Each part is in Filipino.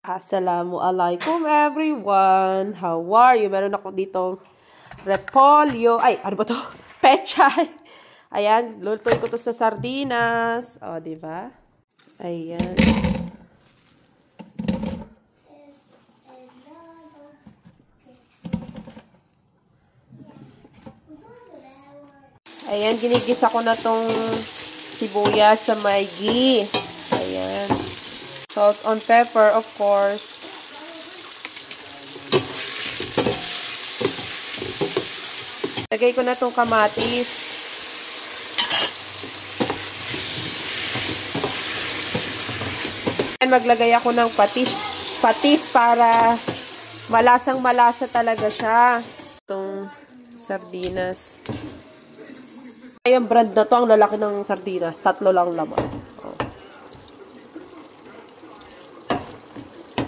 Assalamualaikum everyone! How are you? Meron ako ditong repolyo. Ay, ano ba to? Pechay. Ayan, lutuin ko to sa sardinas. O, diba? Ayan. Ayan, ginigisa ko na tong sibuyas sa maigi. Ayan. Salt and pepper, of course. Lagay ko na tong kamatis. And maglagay ako ng patis para malasang-malasa talaga siya. Itong sardinas. Yung brand na to, ang lalaki ng sardinas. 3 lang laman.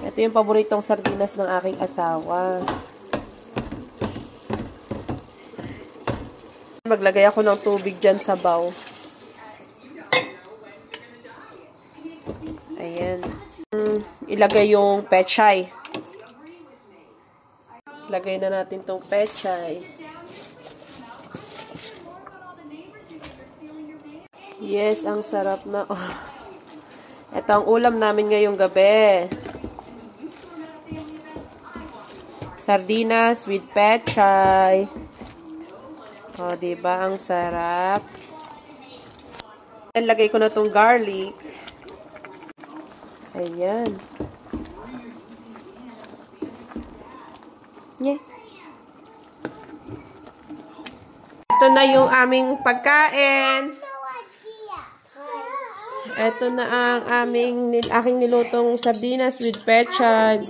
Ito yung paboritong sardinas ng aking asawa. Maglagay ako ng tubig dyan sa bowl. Ayan. Ilagay yung pechay. Lagay na natin tong pechay. Yes, ang sarap na. Oh. Ito ang ulam namin ngayong gabi. Sardinas with pechay. O, diba? Ang sarap. Lagay ko na tong garlic. Ayan. Yes. Ito na yung aming pagkain. Ito na ang aking nilutong sardinas with pechay.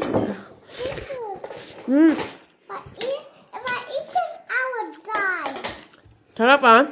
If I eat it, I will die. Sarap ah.